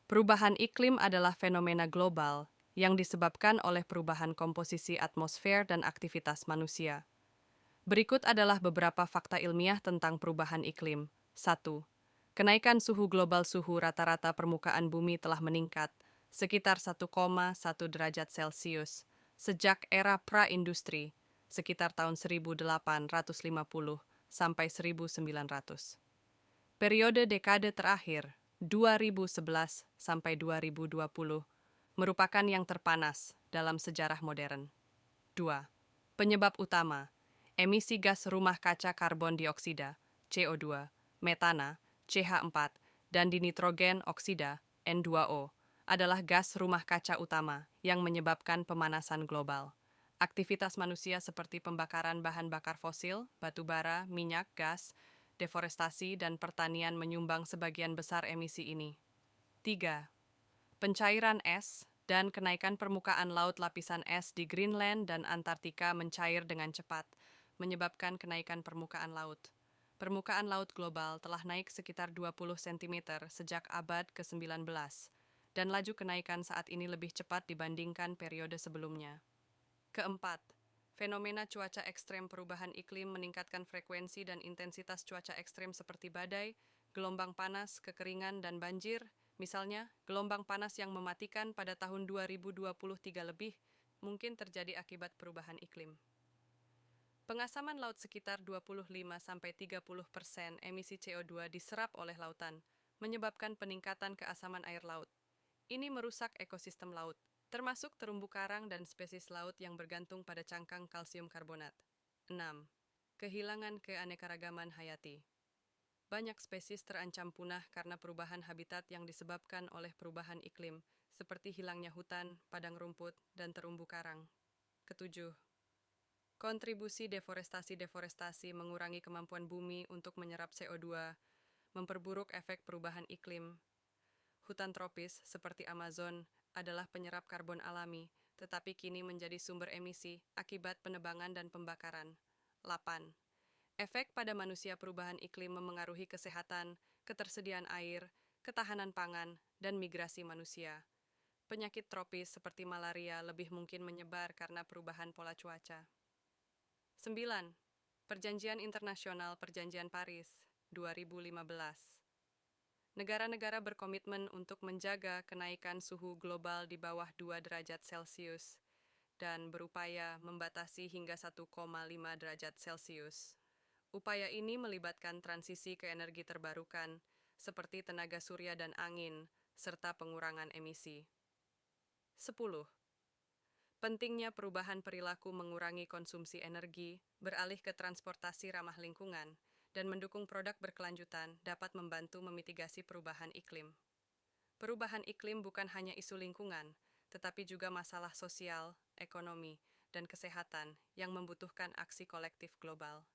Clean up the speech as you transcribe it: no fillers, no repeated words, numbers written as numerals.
Perubahan iklim adalah fenomena global yang disebabkan oleh perubahan komposisi atmosfer dan aktivitas manusia. Berikut adalah beberapa fakta ilmiah tentang perubahan iklim. 1. Kenaikan suhu global. Suhu rata-rata permukaan bumi telah meningkat sekitar 1,1 derajat Celcius sejak era pra-industri, sekitar tahun 1850 sampai 1900. Periode dekade terakhir, 2011 sampai 2020, merupakan yang terpanas dalam sejarah modern. 2. Penyebab utama, emisi gas rumah kaca karbon dioksida, CO2, metana, CH4, dan dinitrogen oksida, N2O, adalah gas rumah kaca utama yang menyebabkan pemanasan global. Aktivitas manusia seperti pembakaran bahan bakar fosil, batu bara, minyak, gas, deforestasi, dan pertanian menyumbang sebagian besar emisi ini. 3. Pencairan es dan kenaikan permukaan laut. Lapisan es di Greenland dan Antartika mencair dengan cepat, menyebabkan kenaikan permukaan laut. Permukaan laut global telah naik sekitar 20 cm sejak abad ke-19, dan laju kenaikan saat ini lebih cepat dibandingkan periode sebelumnya. Keempat, fenomena cuaca ekstrem. Perubahan iklim meningkatkan frekuensi dan intensitas cuaca ekstrem seperti badai, gelombang panas, kekeringan, dan banjir. Misalnya, gelombang panas yang mematikan pada tahun 2023 lebih mungkin terjadi akibat perubahan iklim. Pengasaman laut. Sekitar 25-30% emisi CO2 diserap oleh lautan, menyebabkan peningkatan keasaman air laut. Ini merusak ekosistem laut, termasuk terumbu karang dan spesies laut yang bergantung pada cangkang kalsium karbonat. 6. Kehilangan keanekaragaman hayati. Banyak spesies terancam punah karena perubahan habitat yang disebabkan oleh perubahan iklim, seperti hilangnya hutan, padang rumput, dan terumbu karang. Ketujuh, kontribusi deforestasi. Deforestasi mengurangi kemampuan bumi untuk menyerap CO2, memperburuk efek perubahan iklim. Hutan tropis seperti Amazon adalah penyerap karbon alami, tetapi kini menjadi sumber emisi akibat penebangan dan pembakaran. 8. Efek pada manusia. Perubahan iklim memengaruhi kesehatan, ketersediaan air, ketahanan pangan, dan migrasi manusia. Penyakit tropis seperti malaria lebih mungkin menyebar karena perubahan pola cuaca. 9. Perjanjian Internasional. Perjanjian Paris 2015. Negara-negara berkomitmen untuk menjaga kenaikan suhu global di bawah 2 derajat Celcius dan berupaya membatasi hingga 1,5 derajat Celcius. Upaya ini melibatkan transisi ke energi terbarukan seperti tenaga surya dan angin, serta pengurangan emisi. 10. Pentingnya perubahan perilaku. Mengurangi konsumsi energi, beralih ke transportasi ramah lingkungan, dan mendukung produk berkelanjutan dapat membantu memitigasi perubahan iklim. Perubahan iklim bukan hanya isu lingkungan, tetapi juga masalah sosial, ekonomi, dan kesehatan yang membutuhkan aksi kolektif global.